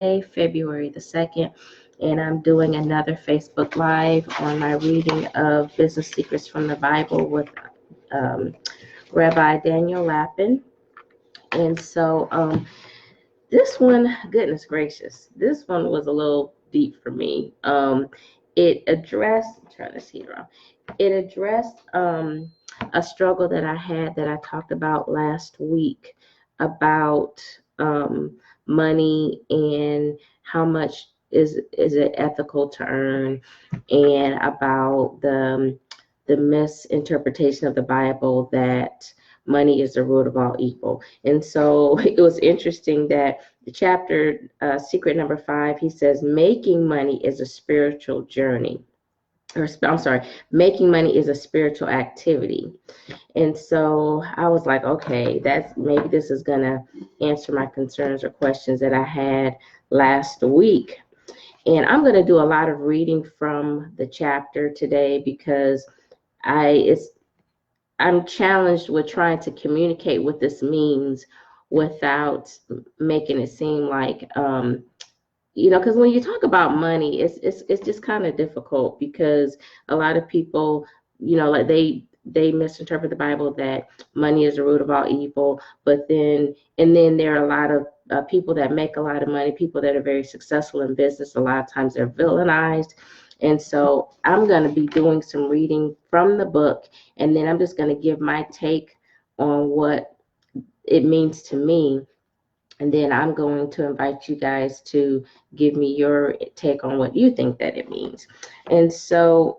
Friday, February the 2nd, and I'm doing another Facebook Live on my reading of Business Secrets from the Bible with um, Rabbi Daniel Lappin. And so this one, goodness gracious, this one was a little deep for me. It addressed, I'm trying to see it wrong. It addressed a struggle that I had that I talked about last week about money and how much is it ethical to earn, and about the misinterpretation of the Bible that money is the root of all evil. And so it was interesting that the chapter, secret number 5, he says, making money is a spiritual journey. Or I'm sorry, making money is a spiritual activity. And so I was like, okay, that's maybe this is going to answer my concerns or questions that I had last week. And I'm going to do a lot of reading from the chapter today because I'm challenged with trying to communicate what this means without making it seem like, because when you talk about money, it's just kind of difficult because a lot of people, like they misinterpret the Bible that money is the root of all evil. But then there are a lot of people that make a lot of money, people that are very successful in business. A lot of times they're villainized. And so I'm going to be doing some reading from the book, and then I'm just going to give my take on what it means to me. And then I'm going to invite you guys to give me your take on what you think that it means. And so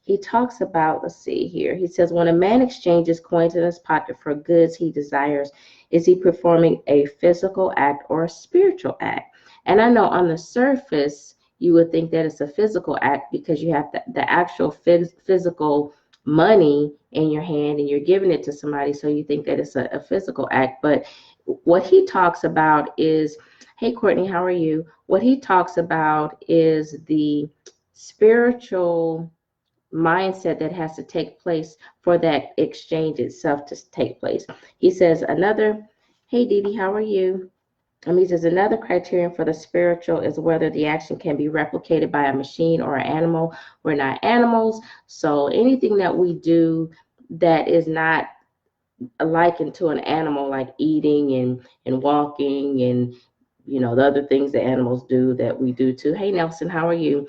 he talks about, let's see here. He says, when a man exchanges coins in his pocket for goods he desires, is he performing a physical act or a spiritual act? And I know on the surface, you would think that it's a physical act because you have the actual physical money in your hand and you're giving it to somebody. So you think that it's a physical act. But what he talks about is, hey, Courtney, how are you? What he talks about is the spiritual mindset that has to take place for that exchange itself to take place. He says hey, Dee, how are you? He says another criterion for the spiritual is whether the action can be replicated by a machine or an animal. We're not animals, so anything that we do that is not likened to an animal, like eating and walking and the other things that animals do that we do too. Hey, Nelson, how are you?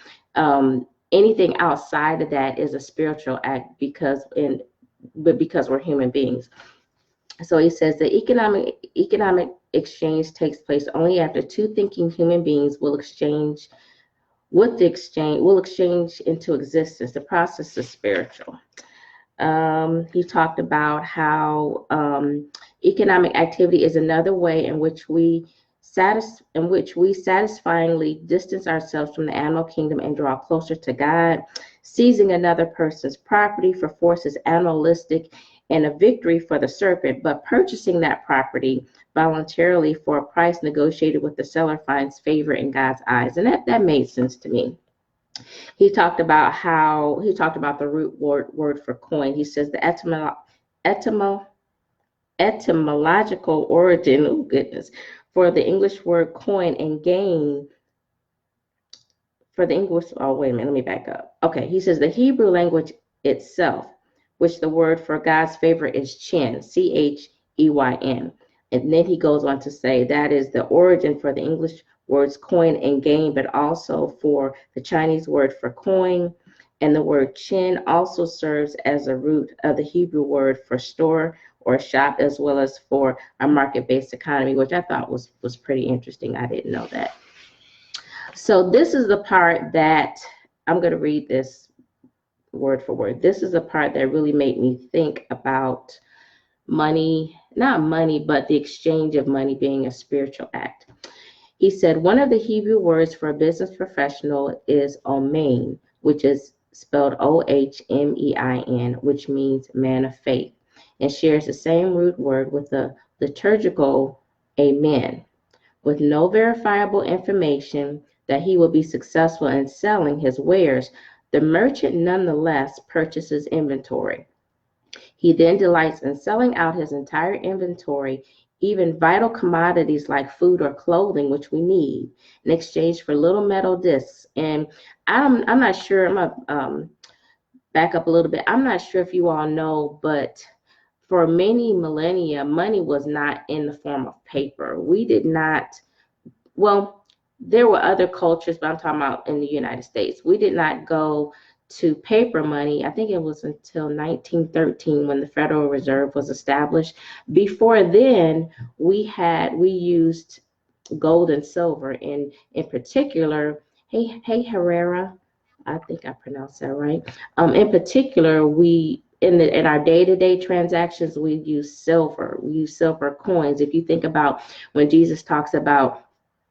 Anything outside of that is a spiritual act because we're human beings. So he says the economic exchange takes place only after two thinking human beings will exchange into existence. The process is spiritual. He talked about how economic activity is another way in which we satisfyingly distance ourselves from the animal kingdom and draw closer to God. Seizing another person's property for force is animalistic and a victory for the serpent, but purchasing that property voluntarily for a price negotiated with the seller finds favor in God's eyes. And that made sense to me. He talked about the root word for coin. He says the etymological origin, oh goodness, for the English word coin and gain. For the English, oh wait a minute, let me back up. Okay, he says the Hebrew language itself, which the word for God's favor is chen, Cheyn. And then he goes on to say that is the origin for the English words coin and gain, but also for the Chinese word for coin. And the word chen also serves as a root of the Hebrew word for store or shop, as well as for a market-based economy, which I thought was pretty interesting. I didn't know that. So this is the part that I'm going to read this word for word. This is the part that really made me think about money, not money, but the exchange of money being a spiritual act. He said one of the Hebrew words for a business professional is omein, which is spelled Ohmein, which means man of faith, and shares the same root word with the liturgical amen. With no verifiable information that he will be successful in selling his wares, the merchant nonetheless purchases inventory. He then delights in selling out his entire inventory even vital commodities like food or clothing, which we need, in exchange for little metal discs. And I'm not sure, I'm going to back up a little bit. I'm not sure if you all know, but for many millennia, money was not in the form of paper. We did not, well, there were other cultures, but I'm talking about in the United States. We did not go to paper money. I think it was until 1913 when the Federal Reserve was established. Before then, we used gold and silver, and in particular, hey Herrera, I think I pronounced that right. In particular, we in our day-to-day transactions, we use silver. We use silver coins. If you think about when Jesus talks about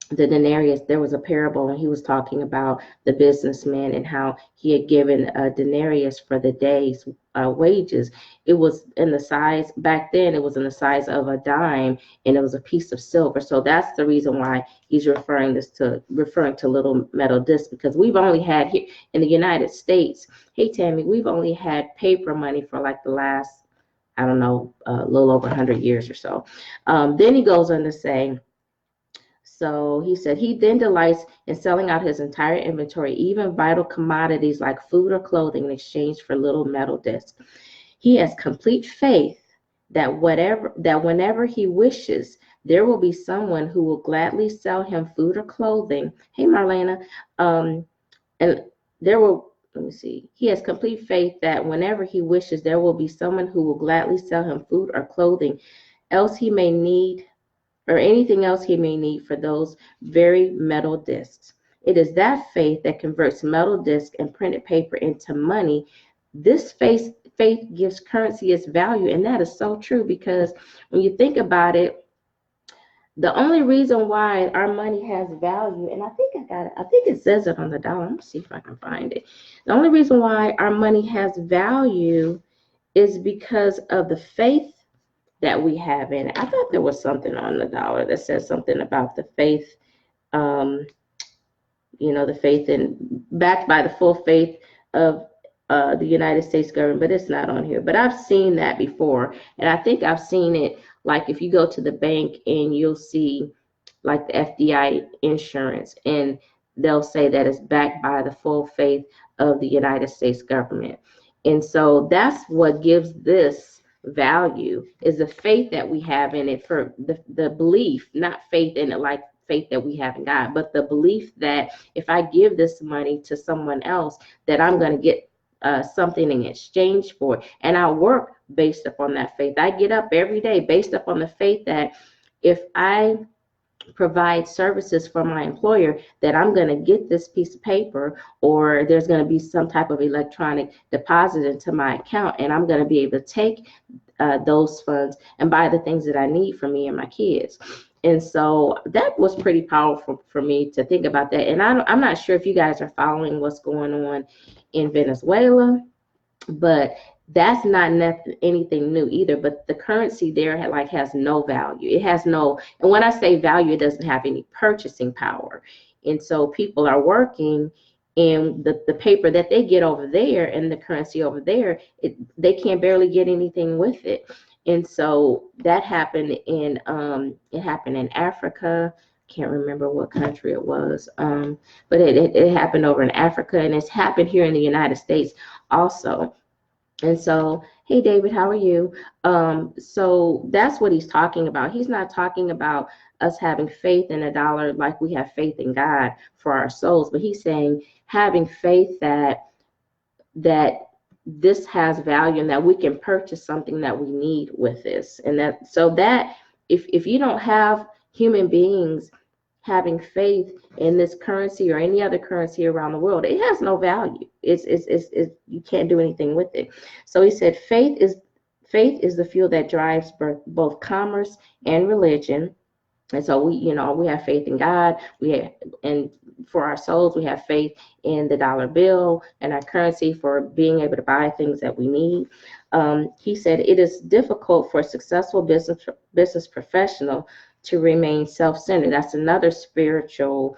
the denarius, there was a parable and he was talking about the businessman and how he had given a denarius for the day's wages. It was in the size, back then it was in the size of a dime, and it was a piece of silver. So that's the reason why he's referring to little metal discs, because we've only had here in the United States, hey Tammy, we've only had paper money for like the last, I don't know, a little over 100 years or so. Then he goes on to say, so he said, he then delights in selling out his entire inventory, even vital commodities like food or clothing, in exchange for little metal discs. He has complete faith that whenever he wishes, there will be someone who will gladly sell him food or clothing. Hey, Marlena, and there will, let me see. He has complete faith that whenever he wishes, there will be someone who will gladly sell him food or clothing, else he may need, or anything else he may need for those very metal discs. It is that faith that converts metal disc and printed paper into money. This faith gives currency its value, and that is so true, because when you think about it, the only reason why our money has value, and I think it says it on the dollar. Let me see if I can find it. The only reason why our money has value is because of the faith that we have in it. I thought there was something on the dollar that says something about the faith, the faith in, backed by the full faith of the United States government, but it's not on here. But I've seen that before, and I think I've seen it, like if you go to the bank and you'll see like the FDI insurance, and they'll say that it's backed by the full faith of the United States government. And so that's what gives this value, is the faith that we have in it, for the belief, not faith in it like faith that we have in God, but the belief that if I give this money to someone else, that I'm going to get something in exchange for it. And I work based upon that faith. I get up every day based upon the faith that if I provide services for my employer, that I'm going to get this piece of paper, or there's going to be some type of electronic deposit into my account, and I'm going to be able to take those funds and buy the things that I need for me and my kids. And so that was pretty powerful for me to think about that. And I'm not sure if you guys are following what's going on in Venezuela, but that's not anything new either. But the currency there has no value. It has no, and when I say value, it doesn't have any purchasing power. And so people are working, and the paper that they get over there and the currency over there, they can't barely get anything with it. And so that happened in Africa. Can't remember what country it was, but it happened over in Africa, and it's happened here in the United States also. And so, hey David, how are you? So that's what he's talking about. He's not talking about us having faith in a dollar like we have faith in God for our souls, but he's saying having faith that this has value and that we can purchase something that we need with this. And that, so that if you don't have human beings having faith in this currency or any other currency around the world, it has no value. It's you can't do anything with it. So he said faith is the fuel that drives both commerce and religion. And so we have faith in God. And for our souls, we have faith in the dollar bill and our currency for being able to buy things that we need. He said it is difficult for a successful business professional to remain self-centered. That's another spiritual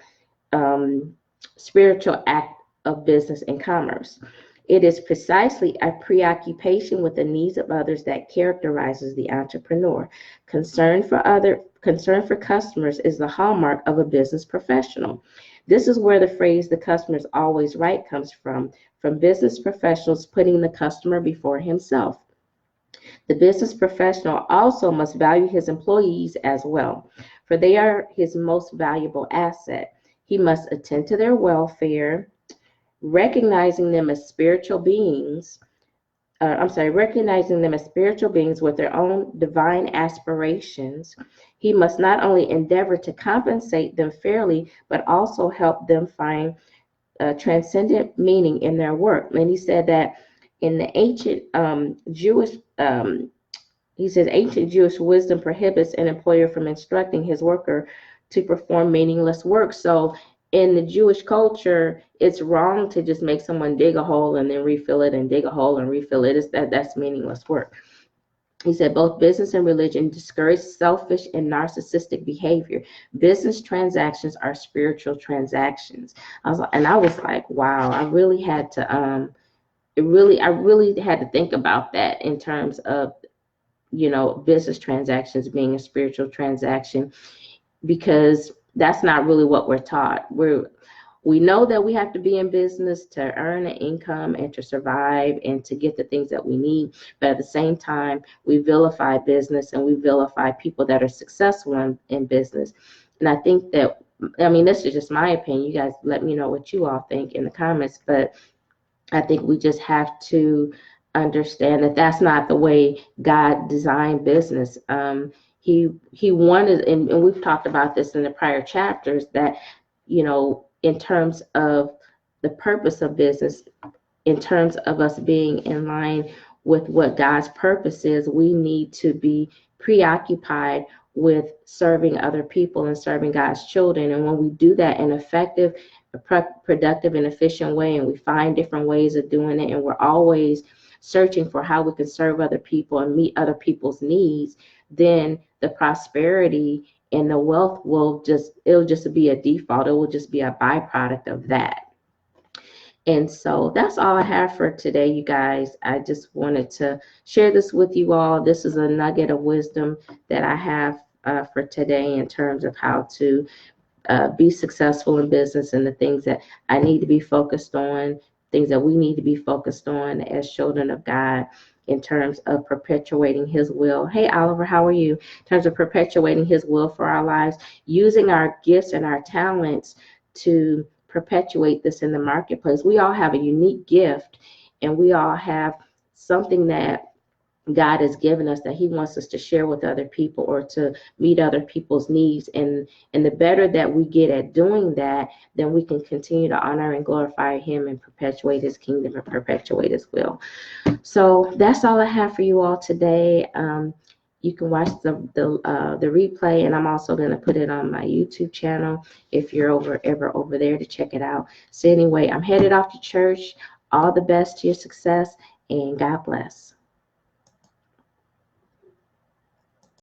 act of business and commerce. It is precisely a preoccupation with the needs of others that characterizes the entrepreneur. Concern for customers is the hallmark of a business professional. This is where the phrase "the customer is always right" comes from business professionals putting the customer before himself. The business professional also must value his employees as well, for they are his most valuable asset. He must attend to their welfare, recognizing them as spiritual beings. Recognizing them as spiritual beings with their own divine aspirations. He must not only endeavor to compensate them fairly, but also help them find transcendent meaning in their work. And he said that in the ancient Jewish he says ancient Jewish wisdom prohibits an employer from instructing his worker to perform meaningless work. So in the Jewish culture, it's wrong to just make someone dig a hole and then refill it and dig a hole and refill it. That's meaningless work. He said both business and religion discourage selfish and narcissistic behavior. Business transactions are spiritual transactions. I was like, wow, I really had to I really had to think about that in terms of business transactions being a spiritual transaction, because that's not really what we're taught. We know that we have to be in business to earn an income and to survive and to get the things that we need. But at the same time, we vilify business and we vilify people that are successful in business. And I think that, this is just my opinion. You guys let me know what you all think in the comments. But I think we just have to understand that that's not the way God designed business. He wanted, and we've talked about this in the prior chapters, that in terms of the purpose of business, in terms of us being in line with what God's purpose is, we need to be preoccupied with serving other people and serving God's children. And when we do that in effective, productive, and efficient way, and we find different ways of doing it, and we're always searching for how we can serve other people and meet other people's needs, then the prosperity and the wealth it'll just be a default. It will just be a byproduct of that. And so that's all I have for today, you guys. I just wanted to share this with you all. This is a nugget of wisdom that I have for today in terms of how to be successful in business and the things that I need to be focused on, things that we need to be focused on as children of God in terms of perpetuating his will. Hey, Oliver, how are you? In terms of perpetuating his will for our lives, using our gifts and our talents to perpetuate this in the marketplace. We all have a unique gift, and we all have something that God has given us that he wants us to share with other people or to meet other people's needs. And the better that we get at doing that, then we can continue to honor and glorify him and perpetuate his kingdom and perpetuate his will. So that's all I have for you all today. You can watch the replay, and I'm also going to put it on my YouTube channel if you're ever over there to check it out. So anyway, I'm headed off to church. All the best to your success, and God bless.